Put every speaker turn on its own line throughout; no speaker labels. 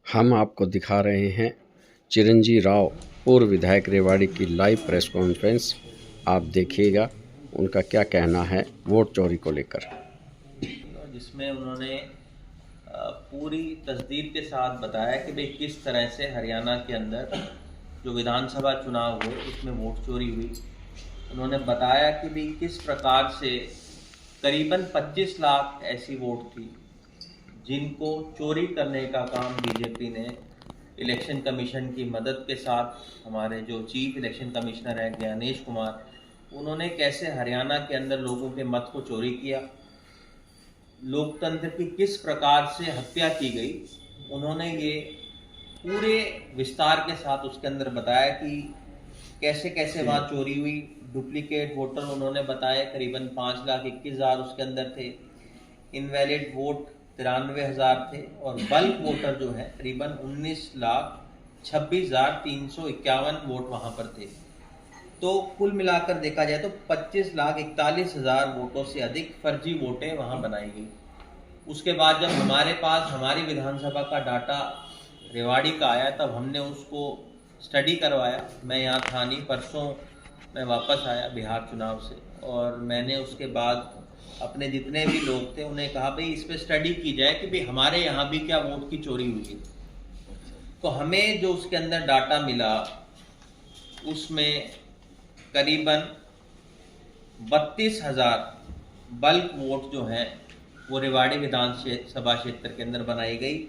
हम आपको दिखा रहे हैं चिरंजीव राव पूर्व विधायक रेवाड़ी की लाइव प्रेस कॉन्फ्रेंस। आप देखिएगा उनका क्या कहना है वोट चोरी को लेकर,
जिसमें उन्होंने पूरी तसदीक के साथ बताया कि भाई किस तरह से हरियाणा के अंदर जो विधानसभा चुनाव हुए उसमें वोट चोरी हुई। उन्होंने बताया कि भाई किस प्रकार से करीबन 25 लाख ऐसी वोट थी जिनको चोरी करने का काम बीजेपी ने इलेक्शन कमीशन की मदद के साथ, हमारे जो चीफ इलेक्शन कमिश्नर हैं ज्ञानेश कुमार, उन्होंने कैसे हरियाणा के अंदर लोगों के मत को चोरी किया, लोकतंत्र की किस प्रकार से हत्या की गई। उन्होंने ये पूरे विस्तार के साथ उसके अंदर बताया कि कैसे कैसे वहाँ चोरी हुई। डुप्लीकेट वोटर उन्होंने बताया करीबन 5,21,000 उसके अंदर थे, इनवैलिड वोट 93,000 थे और बल्क वोटर जो है करीबन 19,26,351 वोट वहाँ पर थे। तो कुल मिलाकर देखा जाए तो 25,41,000 वोटों से अधिक फर्जी वोटें वहाँ बनाई गई। उसके बाद जब हमारे पास हमारी विधानसभा का डाटा रेवाड़ी का आया तब हमने उसको स्टडी करवाया। मैं यहाँ था नहीं, परसों मैं वापस आया बिहार चुनाव से और मैंने उसके बाद अपने जितने भी लोग थे उन्हें कहा भाई इस पर स्टडी की जाए कि भाई हमारे यहाँ भी क्या वोट की चोरी हुई है। तो हमें जो उसके अंदर डाटा मिला उसमें करीबन 32,000 बल्क वोट जो हैं वो रेवाड़ी विधानसभा क्षेत्र के अंदर बनाई गई।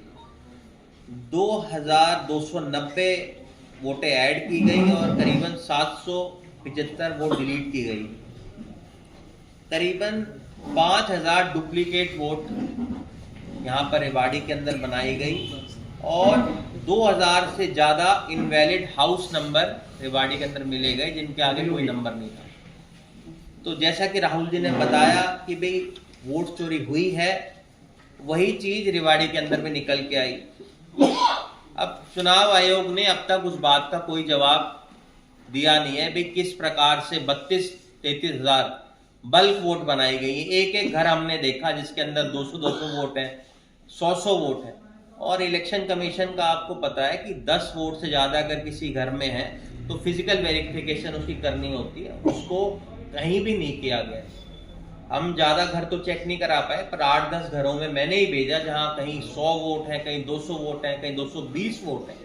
2,290 वोटें ऐड की गई और करीबन 775 वोट डिलीट की गई। करीबन 5,000 डुप्लीकेट वोट यहाँ पर रेवाड़ी के अंदर बनाई गई और 2,000 से ज़्यादा इनवैलिड हाउस नंबर रेवाड़ी के अंदर मिले गए जिनके आगे कोई नंबर नहीं था। तो जैसा कि राहुल जी ने बताया कि भाई वोट चोरी हुई है, वही चीज़ रेवाड़ी के अंदर में निकल के आई। अब चुनाव आयोग ने अब तक उस बात का कोई जवाब दिया नहीं है भाई किस प्रकार से 32-33,000 बल्क वोट बनाई गई है। एक एक घर हमने देखा जिसके अंदर 200-200 वोट है, 100-100 वोट है और इलेक्शन कमीशन का आपको पता है कि 10 वोट से ज़्यादा अगर किसी घर में है तो फिजिकल वेरिफिकेशन उसकी करनी होती है, उसको कहीं भी नहीं किया गया। हम ज़्यादा घर तो चेक नहीं करा पाए पर 8-10 घरों में मैंने ही भेजा जहाँ कहीं 100 वोट है, कहीं 200 वोट है, कहीं 220 वोट है।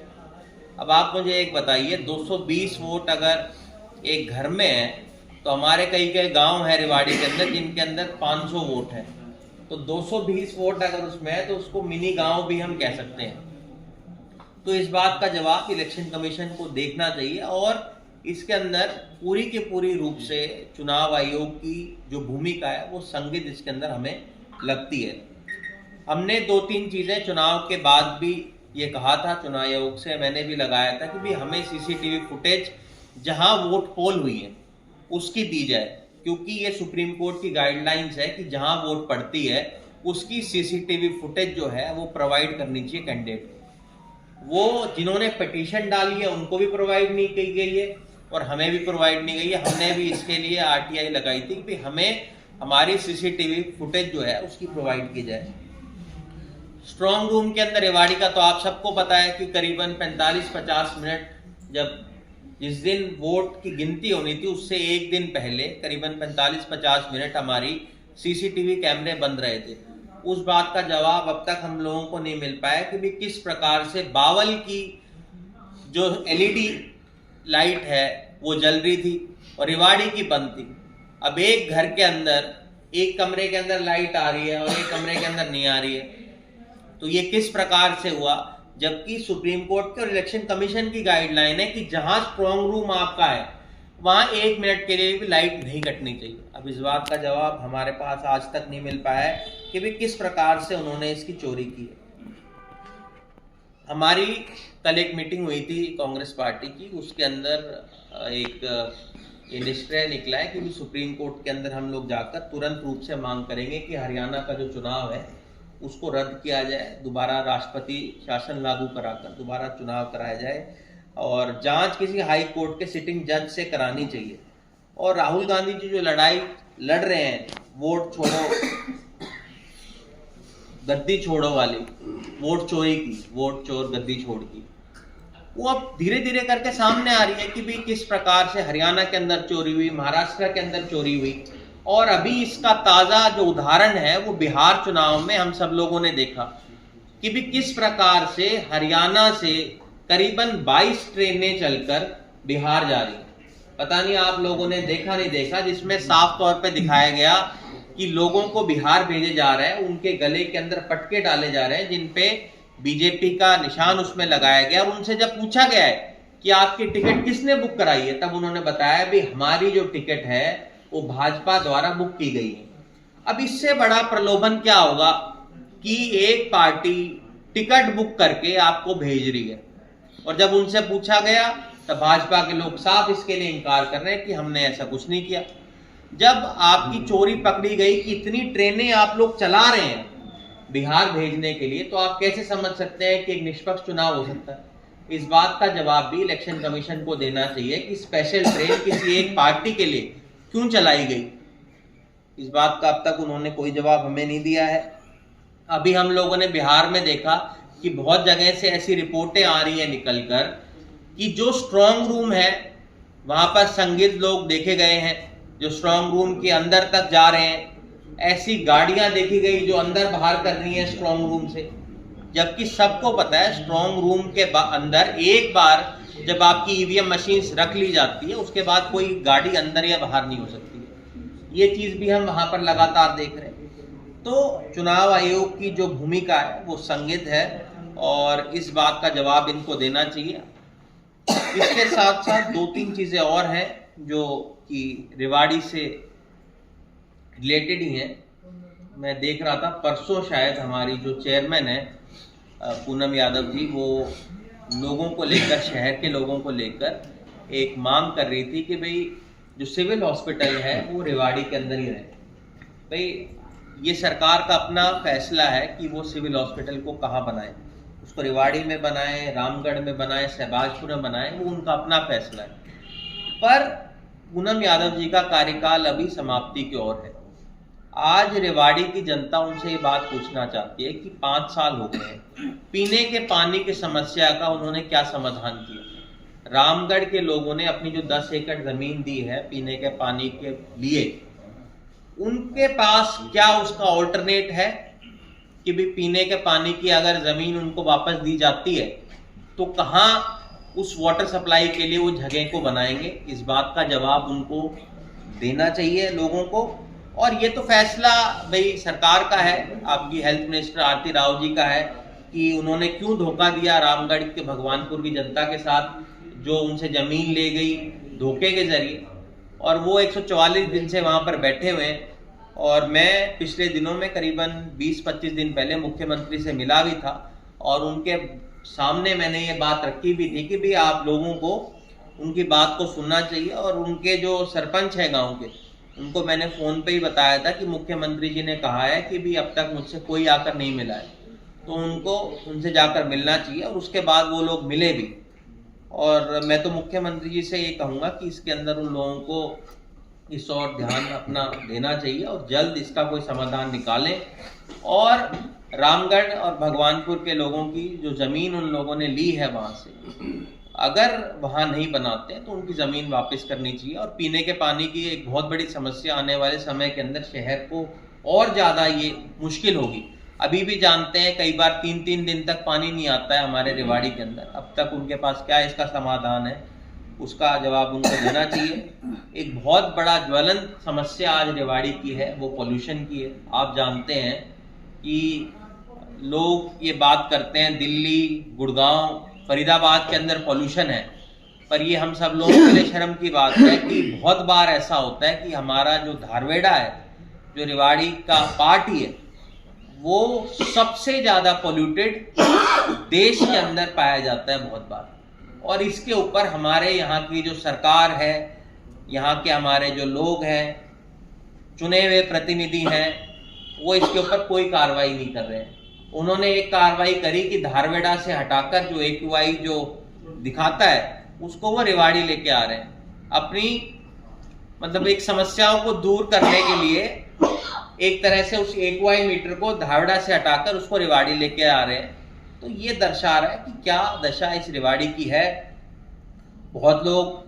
अब आप मुझे एक बताइए 220 वोट अगर एक घर में है तो हमारे कई कई गांव है रेवाड़ी के अंदर जिनके अंदर 500 वोट है, तो 220 वोट अगर उसमें है तो उसको मिनी गांव भी हम कह सकते हैं। तो इस बात का जवाब इलेक्शन कमीशन को देखना चाहिए और इसके अंदर पूरी के पूरी रूप से चुनाव आयोग की जो भूमिका है वो संदिग्ध इसके अंदर हमें लगती है। हमने 2-3 चीज़ें चुनाव के बाद भी ये कहा था, चुनाव आयोग से मैंने भी लगाया था कि भी हमें सीसीटीवी फुटेज जहां वोट पोल हुई है उसकी दी जाए, क्योंकि ये सुप्रीम कोर्ट की गाइडलाइंस है कि जहां वोट पड़ती है उसकी सीसीटीवी फुटेज जो है वो प्रोवाइड करनी चाहिए कैंडिडेट। वो जिन्होंने पिटीशन डाली है उनको भी प्रोवाइड नहीं की गई है और हमें भी प्रोवाइड नहीं गई है। हमने भी इसके लिए आरटीआई लगाई थी कि हमें हमारी सीसीटीवी फुटेज जो है उसकी प्रोवाइड की जाए। स्ट्रॉन्ग रूम के अंदर रेवाड़ी का तो आप सबको पता है कि करीबन 45-50 मिनट, जब जिस दिन वोट की गिनती होनी थी उससे एक दिन पहले करीबन 45-50 मिनट हमारी सीसीटीवी कैमरे बंद रहे थे। उस बात का जवाब अब तक हम लोगों को नहीं मिल पाया कि भी किस प्रकार से बावल की जो एलईडी लाइट है वो जल रही थी और रेवाड़ी की बंद थी। अब एक घर के अंदर एक कमरे के अंदर लाइट आ रही है और एक कमरे के अंदर नहीं आ रही है, तो ये किस प्रकार से हुआ, जबकि सुप्रीम कोर्ट के और इलेक्शन कमीशन की गाइडलाइन है कि जहां स्ट्रॉन्ग रूम आपका है वहां 1 मिनट के लिए भी लाइट नहीं कटनी चाहिए। अब इस बात का जवाब हमारे पास आज तक नहीं मिल पाया है कि भी किस प्रकार से उन्होंने इसकी चोरी की है। हमारी कल एक मीटिंग हुई थी कांग्रेस पार्टी की, उसके अंदर एक ये निश्चय निकला है कि सुप्रीम कोर्ट के अंदर हम लोग जाकर तुरंत रूप से मांग करेंगे कि हरियाणा का जो चुनाव है उसको रद्द किया जाए, दोबारा राष्ट्रपति शासन लागू कराकर दोबारा चुनाव कराया जाए और जांच किसी हाई कोर्ट के सिटिंग जज से करानी चाहिए। और राहुल गांधी जी जो लड़ाई लड़ रहे हैं वोट छोड़ो गद्दी छोड़ो वाली, वोट चोरी की, वोट चोर गद्दी छोड़ की, वो अब धीरे धीरे करके सामने आ रही है कि भाई किस प्रकार से हरियाणा के अंदर चोरी हुई, महाराष्ट्र के अंदर चोरी हुई। और अभी इसका ताजा जो उदाहरण है वो बिहार चुनाव में हम सब लोगों ने देखा कि भी किस प्रकार से हरियाणा से करीबन 22 ट्रेनें चलकर बिहार जा रही हैं। पता नहीं आप लोगों ने देखा नहीं देखा, जिसमें साफ तौर पे दिखाया गया कि लोगों को बिहार भेजे जा रहे हैं, उनके गले के अंदर पटके डाले जा रहे हैं जिनपे बीजेपी का निशान उसमें लगाया गया। और उनसे जब पूछा गया है कि आपकी टिकट किसने बुक कराई है, तब उन्होंने बताया भी हमारी जो टिकट है वो भाजपा द्वारा बुक की गई है। अब इससे बड़ा प्रलोभन क्या होगा कि एक पार्टी टिकट बुक करके आपको भेज रही है, और जब उनसे पूछा गया तब भाजपा के लोग साफ इसके लिए इनकार कर रहे हैं कि हमने ऐसा कुछ नहीं किया। जब आपकी चोरी पकड़ी गई कि इतनी ट्रेनें आप लोग चला रहे हैं बिहार भेजने के लिए, तो आप कैसे समझ सकते हैं कि एक निष्पक्ष चुनाव हो सकता है? इस बात का जवाब भी इलेक्शन कमीशन को देना चाहिए कि स्पेशल ट्रेन किसी एक पार्टी के लिए क्यों चलाई गई। इस बात का अब तक उन्होंने कोई जवाब हमें नहीं दिया है। अभी हम लोगों ने बिहार में देखा कि बहुत जगह से ऐसी रिपोर्टें आ रही हैं निकलकर कि जो स्ट्रांग रूम है वहां पर संदिग्ध लोग देखे गए हैं, जो स्ट्रांग रूम के अंदर तक जा रहे हैं। ऐसी गाड़ियां देखी गई जो अंदर बाहर कर रही हैं स्ट्रांग रूम से, जबकि सबको पता है स्ट्रांग रूम के अंदर एक बार जब आपकी ईवीएम मशीन रख ली जाती है उसके बाद कोई गाड़ी अंदर या बाहर नहीं हो सकती। ये चीज भी हम वहां पर लगातार देख रहे हैं। तो चुनाव आयोग की जो भूमिका है वो संदिग्ध है और इस बात का जवाब इनको देना चाहिए। इसके साथ साथ 2-3 चीजें और हैं जो कि रेवाड़ी से रिलेटेड ही हैं। मैं देख रहा था परसों शायद हमारी जो चेयरमैन है पूनम यादव जी, वो लोगों को लेकर, शहर के लोगों को लेकर एक मांग कर रही थी कि भाई जो सिविल हॉस्पिटल है वो रेवाड़ी के अंदर ही रहे। भाई ये सरकार का अपना फैसला है कि वो सिविल हॉस्पिटल को कहाँ बनाए, उसको रेवाड़ी में बनाए, रामगढ़ में बनाए, सहबाजपुर में बनाए, वो उनका अपना फैसला है। पर पूनम यादव जी का कार्यकाल अभी समाप्ति की ओर है। आज रेवाड़ी की जनता उनसे ये बात पूछना चाहती है कि 5 साल हो गए हैं, पीने के पानी की समस्या का उन्होंने क्या समाधान किया? रामगढ़ के लोगों ने अपनी जो 10 एकड़ जमीन दी है पीने के पानी के लिए, उनके पास क्या उसका ऑल्टरनेट है कि भी पीने के पानी की अगर जमीन उनको वापस दी जाती है तो कहाँ उस वाटर सप्लाई के लिए वो जगह को बनाएंगे? इस बात का जवाब उनको देना चाहिए लोगों को। और ये तो फैसला भाई सरकार का है, आपकी हेल्थ मिनिस्टर आरती राव जी का है कि उन्होंने क्यों धोखा दिया रामगढ़ के भगवानपुर की जनता के साथ, जो उनसे जमीन ले गई धोखे के जरिए, और वो 144 दिन से वहां पर बैठे हुए हैं। और मैं पिछले दिनों में करीबन 20-25 दिन पहले मुख्यमंत्री से मिला भी था और उनके सामने मैंने ये बात रखी भी थी कि भाई आप लोगों को उनकी बात को सुनना चाहिए। और उनके जो सरपंच है गांव के, उनको मैंने फोन पे ही बताया था कि मुख्यमंत्री जी ने कहा है कि भी अब तक मुझसे कोई आकर नहीं मिला है, तो उनको उनसे जाकर मिलना चाहिए। और उसके बाद वो लोग मिले भी। और मैं तो मुख्यमंत्री जी से ये कहूँगा कि इसके अंदर उन लोगों को इस और ध्यान अपना देना चाहिए और जल्द इसका कोई समाधान निकालें। और रामगढ़ और भगवानपुर के लोगों की जो ज़मीन उन लोगों ने ली है वहाँ से, अगर वहाँ नहीं बनाते हैं तो उनकी ज़मीन वापस करनी चाहिए। और पीने के पानी की एक बहुत बड़ी समस्या आने वाले समय के अंदर शहर को और ज़्यादा ये मुश्किल होगी। अभी भी जानते हैं कई बार 3-3 दिन तक पानी नहीं आता है हमारे रेवाड़ी के अंदर। अब तक उनके पास क्या इसका समाधान है, उसका जवाब उनको देना चाहिए। एक बहुत बड़ा ज्वलंत समस्या आज रेवाड़ी की है, वो पोल्यूशन की है। आप जानते हैं कि लोग ये बात करते हैं दिल्ली, गुड़गांव, फरीदाबाद के अंदर पोल्यूशन है, पर ये हम सब लोगों के लिए शर्म की बात है कि बहुत बार ऐसा होता है कि हमारा जो धारवेड़ा है, जो रेवाड़ी का पार्ट ही है, वो सबसे ज़्यादा पोल्यूटेड देश के अंदर पाया जाता है बहुत बार। और इसके ऊपर हमारे यहाँ की जो सरकार है, यहाँ के हमारे जो लोग हैं, चुने हुए प्रतिनिधि हैं, वो इसके ऊपर कोई कार्रवाई नहीं कर रहे हैं। उन्होंने एक कार्रवाई करी कि धारवेड़ा से हटाकर जो AQI जो दिखाता है उसको वो रेवाड़ी लेके आ रहे हैं। अपनी मतलब एक समस्याओं को दूर करने के लिए एक तरह से उस AQI मीटर को धारवेड़ा से हटाकर उसको रेवाड़ी लेके आ रहे हैं। तो ये दर्शा रहा है कि क्या दशा इस रेवाड़ी की है। बहुत लोग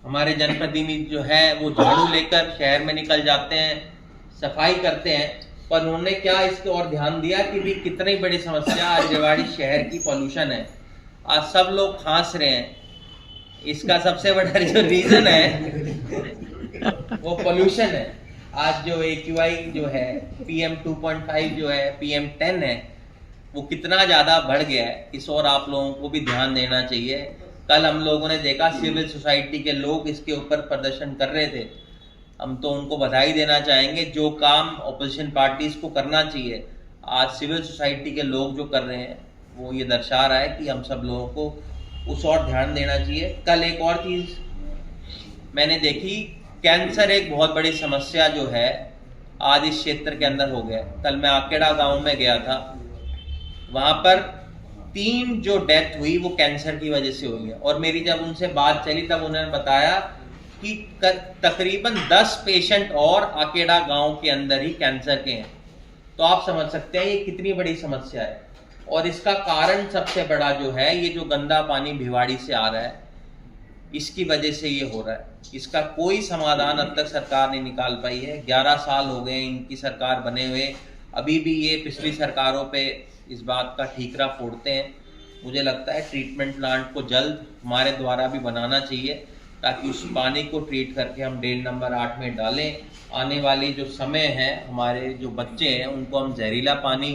हमारे जनप्रतिनिधि जो है वो झाड़ू लेकर शहर में निकल जाते हैं, सफाई करते हैं, पर उन्होंने क्या इसके और ध्यान दिया कि भी कितनी बड़ी समस्या आज रेवाड़ी शहर की पॉल्यूशन है। आज सब लोग खांस रहे हैं, इसका सबसे बड़ा जो रीजन है वो पॉल्यूशन है। आज जो AQI जो है PM 2.5 जो है PM 10 है वो कितना ज़्यादा बढ़ गया है, इस और आप लोगों को भी ध्यान देना चाहिए। कल हम लोगों ने देखा सिविल सोसाइटी के लोग इसके ऊपर प्रदर्शन कर रहे थे, हम तो उनको बधाई देना चाहेंगे। जो काम ऑपोजिशन पार्टीज को करना चाहिए आज सिविल सोसाइटी के लोग जो कर रहे हैं वो ये दर्शा रहा है कि हम सब लोगों को उस और ध्यान देना चाहिए। कल एक और चीज़ मैंने देखी, कैंसर एक बहुत बड़ी समस्या जो है आज इस क्षेत्र के अंदर हो गया। कल मैं आकेड़ा गांव में गया था, वहां पर 3 जो डेथ हुई वो कैंसर की वजह से हुई है। और मेरी जब उनसे बात चली तब उन्होंने बताया कि तकरीबन 10 पेशेंट और आकेड़ा गांव के अंदर ही कैंसर के हैं। तो आप समझ सकते हैं ये कितनी बड़ी समस्या है। और इसका कारण सबसे बड़ा जो है ये जो गंदा पानी भिवाड़ी से आ रहा है, इसकी वजह से ये हो रहा है। इसका कोई समाधान अब तक सरकार नहीं निकाल पाई है। 11 साल हो गए इनकी सरकार बने हुए, अभी भी ये पिछली सरकारों पे इस बात का ठीकरा फोड़ते हैं। मुझे लगता है ट्रीटमेंट प्लांट को जल्द हमारे द्वारा भी बनाना चाहिए ताकि उस पानी को ट्रीट करके हम ड्रेन नंबर 8 में डालें। आने वाली जो समय है हमारे जो बच्चे हैं उनको हम जहरीला पानी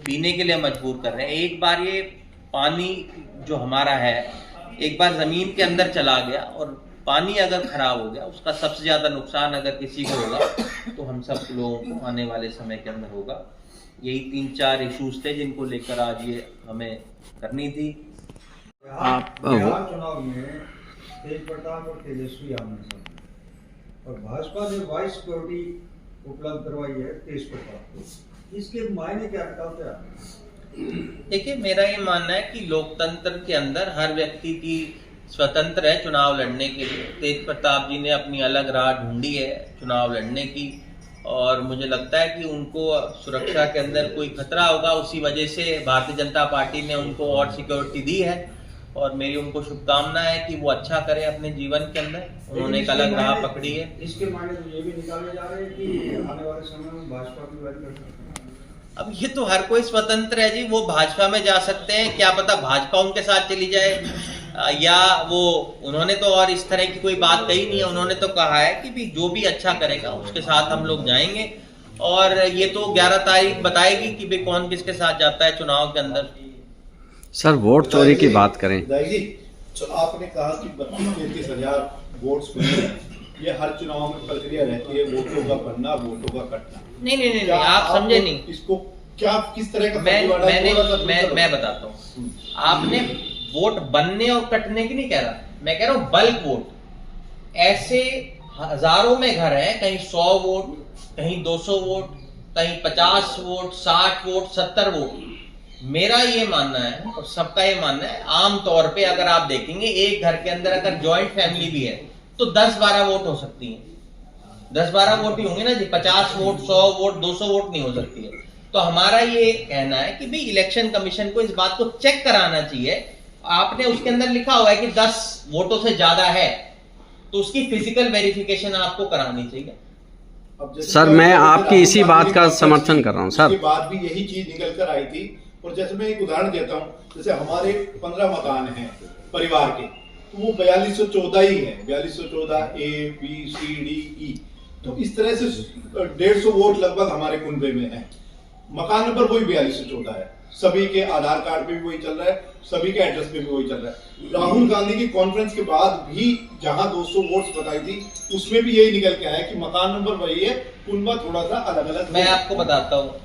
पीने के लिए मजबूर कर रहे हैं। एक बार ये पानी जो हमारा है एक बार ज़मीन के अंदर चला गया और पानी अगर खराब हो गया उसका सबसे ज़्यादा नुकसान अगर किसी को होगा तो हम सब लोगों को आने वाले समय के अंदर होगा। यही 3-4 इश्यूज थे जिनको लेकर आज ये हमें करनी थी।
आप बिहार चुनाव में तेज प्रताप और तेजस्वी आमने सामने और भाजपा ने 22 सिक्योरिटी उपलब्ध करवाई है तेज प्रताप को, इसके मायने क्या बताते हैं?
देखिए, मेरा ये मानना है कि लोकतंत्र के अंदर हर व्यक्ति की स्वतंत्र है चुनाव लड़ने के लिए। तेज प्रताप जी ने अपनी अलग राह ढूंढी है चुनाव लड़ने की और मुझे लगता है कि उनको सुरक्षा के अंदर कोई खतरा होगा, उसी वजह से भारतीय जनता पार्टी ने उनको और सिक्योरिटी दी है और मेरी उनको शुभकामना है कि वो अच्छा करे अपने जीवन के अंदर। उन्होंने एक अलग राह पकड़ी है।
इसके मायने तो ये भी निकाले जा रहे हैं कि आने वाले समय में भाजपा की बात कर सकते हैं।
अब ये तो हर कोई स्वतंत्र है जी, वो भाजपा में जा सकते हैं, क्या पता भाजपा उनके साथ चली जाए या वो उन्होंने तो और इस तरह की कोई बात कही नहीं है। उन्होंने तो कहा है कि भी जो भी अच्छा करेगा उसके साथ हम लोग जाएंगे और ये तो 11 तारीख बताएगी कि भी कौन किसके साथ जाता है चुनाव के अंदर।
सर वोट चोरी की बात करें
जी, तो आपने कहा कि 32-33 हजार वोट्स मिले, ये हर चुनाव में प्रक्रिया रहती है, वोटों का बनना, वोटों का कटना।
नहीं, आप समझे नहीं।
इसको क्या किस तरह का
मैं बताता हूँ। आपने वोट बनने और कटने की नहीं कह रहा, मैं कह रहा हूँ बल्क वोट। ऐसे हजारों में घर हैं, कहीं 100 वोट, कहीं 200 वोट, कहीं 50 वोट, 60 वोट, 70 वोट। मेरा ये मानना है और सबका ये मानना है, आम तौर पे अगर आप देखेंगे एक घर के अंदर अगर जॉइंट फैमिली भी है तो 10-12 वोट हो सकती है। 10-12 वोट ही होंगे ना जी, 50 वोट, 100 वोट, 200 वोट नहीं हो सकती है। तो हमारा ये कहना है कि भाई इलेक्शन कमीशन को इस बात को चेक कराना चाहिए। आपने उसके अंदर लिखा हुआ है कि 10 वोटों से ज्यादा है तो उसकी फिजिकल वेरिफिकेशन आपको करानी चाहिए।
सर मैं आपकी इसी बात का समर्थन कर रहा हूँ सर।
उसके बाद भी यही चीज निकल कर आई थी। और जैसे मैं एक उदाहरण देता हूँ, जैसे हमारे 15 मकान हैं परिवार के, तो वो 4214 ही है, 4214 A B C D E। तो इस तरह से 150 वोट लगभग हमारे कुनबे में है। मकान नंबर वही 4214 है, सभी के आधार कार्ड पे भी वही चल रहा है, सभी के एड्रेस पे भी वही चल रहा है। राहुल गांधी की कॉन्फ्रेंस के बाद भी जहां 200 वोट्स बताई थी उसमें भी यही निकल के आया कि मकान नंबर वही है, कुनबा थोड़ा सा अलग अलग।
मैं आपको बताता हूँ,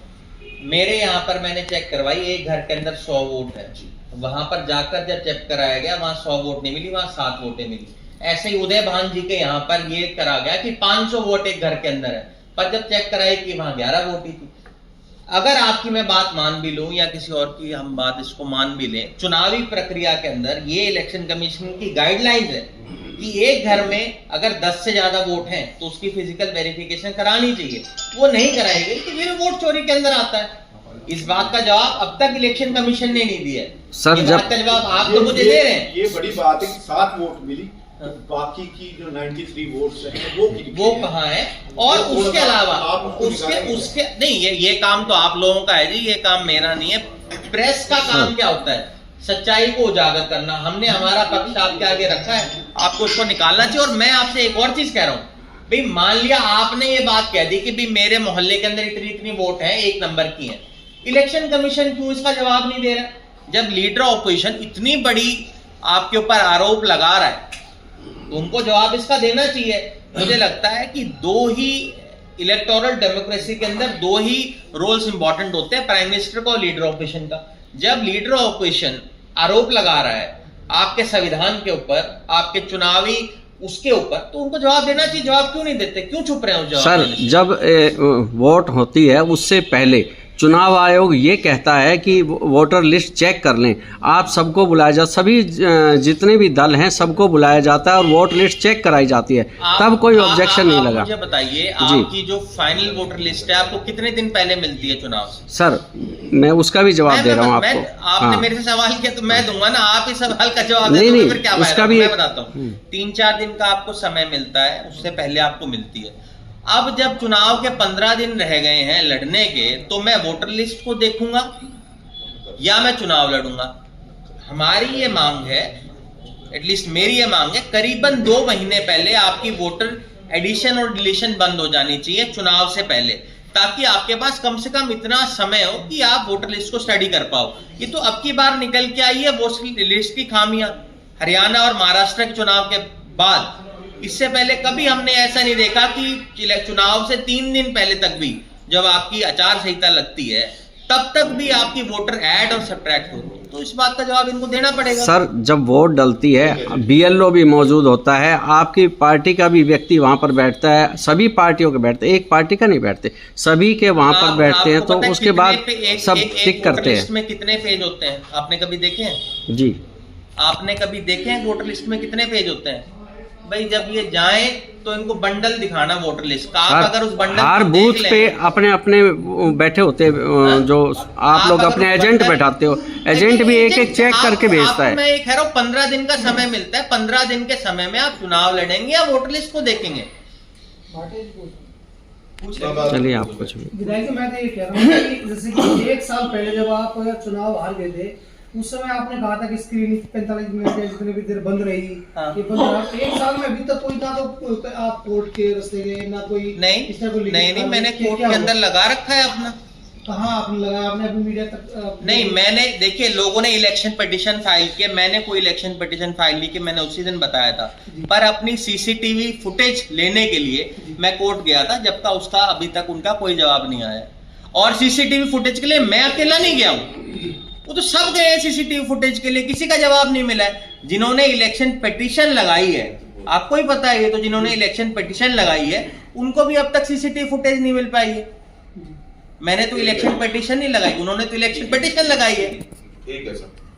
मेरे यहाँ पर मैंने चेक करवाई, एक घर के अंदर 100 वोट है, वहां पर जाकर जब चेक कराया गया वहां 100 वोट नहीं मिली, वहां 7 वोटें मिली। ऐसे ही उदय भान जी के यहाँ पर ये करा गया कि 500 वोट एक घर के अंदर है, पर जब चेक कराई कि वहां 11 वोट ही थी। अगर आपकी मैं बात मान भी लूं या किसी और की हम बात इसको मान भी लें, चुनावी प्रक्रिया के अंदर ये इलेक्शन कमीशन की गाइडलाइंस है कि एक घर में अगर 10 से ज्यादा वोट हैं तो उसकी फिजिकल वेरिफिकेशन करानी चाहिए। वो नहीं कराई गई तो ये वोट चोरी के अंदर आता है। इस बात का जवाब अब तक इलेक्शन कमीशन ने नहीं दिया है।
सर,
ये
जब-
बात का जवाब आप तो मुझे दे रहे हैं।
ये बड़ी बात है कि 7 वोट मिली, बाकी की जो 93 वोट्स हैं
वो कहाँ है? और
वो
उसके
आप
अलावा
उसको निकालेंगे।
उसके नहीं, ये काम तो आप लोगों का है जी, ये काम मेरा नहीं है। प्रेस का काम क्या होता है? सच्चाई को उजागर करना। हमने हमारा पक्ष आपके आगे रखा है, आपको उसको निकालना चाहिए। और मैं आपसे एक और चीज कह रहा हूँ भाई, मान लिया आपने ये बात कह दी कि भाई मेरे मोहल्ले के अंदर इतनी इतनी वोट है, 1 नंबर की है, इलेक्शन कमीशन क्यों इसका जवाब नहीं दे रहा? जब लीडर ऑपोजिशन इतनी बड़ी आपके ऊपर आरोप लगा रहा है तो उनको जवाब इसका देना चाहिए। मुझे लगता है कि 2 ही इलेक्टोरल डेमोक्रेसी के अंदर 2 ही रोल्स इंपॉर्टेंट होते हैं, प्राइम मिनिस्टर का और लीडर ऑपोजिशन का। जब लीडर ऑपोजिशन आरोप लगा रहा है आपके संविधान के ऊपर, आपके चुनावी उसके ऊपर, तो उनको जवाब देना चाहिए। जवाब क्यों नहीं देते? क्यों चुप रहे हैं उस जवाब
सर,
देने से?
जब वोट होती है उससे पहले चुनाव आयोग ये कहता है कि वोटर लिस्ट चेक कर लें, आप सबको बुलाया जाता, सभी जितने भी दल हैं सबको बुलाया जाता है और वोट लिस्ट चेक कराई जाती है, तब कोई ऑब्जेक्शन नहीं लगा।
मुझे बताइए, आपकी जो फाइनल वोटर लिस्ट है आपको कितने दिन पहले मिलती है चुनाव से?
सर, मैं उसका भी जवाब दे रहा हूँ आपको।
आपने
हाँ।
मेरे से सवाल किया तो मैं दूंगा ना, आप इस सवाल का जवाब
नहीं,
दें तो
नहीं,
फिर क्या
उसका
फायदा?
भी
मैं
एक-
बताता हूँ, 3-4 दिन का आपको समय मिलता है, उससे पहले आपको मिलती है। अब जब चुनाव के 15 दिन रह गए हैं लड़ने के, तो मैं वोटर लिस्ट को देखूंगा या मैं चुनाव लड़ूंगा? हमारी ये मांग है, एटलीस्ट मेरी ये मांग है, करीबन 2 महीने पहले आपकी वोटर एडिशन और डिलीशन बंद हो जानी चाहिए चुनाव से पहले, ताकि आपके पास कम से कम इतना समय हो कि आप वोटर लिस्ट को स्टडी कर पाओ। ये तो अब की बार निकल के आई है वोटर लिस्ट की खामियां, हरियाणा और महाराष्ट्र के चुनाव के बाद। इससे पहले कभी हमने ऐसा नहीं देखा कि चुनाव से 3 दिन पहले तक भी, जब आपकी आचार संहिता लगती है, तब तक भी आपकी वोटर ऐड और सब्ट्रैक्ट होती है। तो इस बात का जवाब इनको देना पड़ेगा।
सर, जब वोट डलती है बीएलओ भी मौजूद होता है, आपकी पार्टी का भी व्यक्ति वहां पर बैठता है, सभी पार्टियों के बैठते, एक पार्टी का नहीं बैठते, सभी के वहां पर बैठते हैं, तो उसके बाद सब टिक करते हैं।
में कितने पेज होते हैं आपने कभी देखे हैं?
जी,
आपने कभी देखे हैं वोटर लिस्ट में कितने पेज होते हैं? भाई जब ये जाएं तो इनको बंडल दिखाना वोटर लिस्ट का। आप अगर उस बंडल
हर
को
बूथ
देख लें,
पे अपने अपने बैठे होते हैं, जो आप लोग
अगर
अपने
उस
एजेंट
बंडल-
बैठाते हो, एजेंट भी एक एक चेक करके भेजता है।
मैं ये कह रहा हूँ 15 दिन का समय मिलता है, 15 दिन के समय में आप चुनाव लड़ेंगे या वोटर लिस्ट को देखेंगे?
चलिए, आप कुछ भी।
विधायक जी, मैं तो ये कह रहा हूँ कि जैसे कि 1 साल पहले जब आप चुनाव हार गए थे, उस समय आपने कहा था कि स्क्रीनिंग 45 मिनट या जितने भी देर बंद रही,
हाँ।
ये बंद रहा। 1 साल में अभी तक कोई ना तो आप कोर्ट के रास्ते गए ना कोई इस तरह कोई
नहीं, मैंने कोर्ट के अंदर लगा रखा है अपना।
कहाँ आपने लगाया? आपने अभी मीडिया तक
नहीं, मैंने देखिए, लोगों ने इलेक्शन पिटीशन फाइल किया, मैंने कोई इलेक्शन पिटीशन फाइल नहीं की, मैंने उसी दिन बताया था। पर अपनी सीसीटीवी फुटेज लेने के लिए मैं कोर्ट गया था, जब तक उसका अभी तक उनका कोई जवाब नहीं आया। और सीसीटीवी फुटेज के लिए मैं अकेला नहीं गया हूँ, वो तो सब गए हैं सीसीटीवी फुटेज के लिए, किसी का जवाब नहीं मिला है। जिन्होंने इलेक्शन पिटीशन लगाई है, आपको ही पता है, ये तो जिन्होंने इलेक्शन पिटीशन लगाई है उनको भी अब तक सीसीटीवी फुटेज नहीं मिल पाई है। मैंने तो इलेक्शन पिटीशन नहीं लगाई, उन्होंने तो इलेक्शन पिटीशन लगाई है।
ठीक है सर।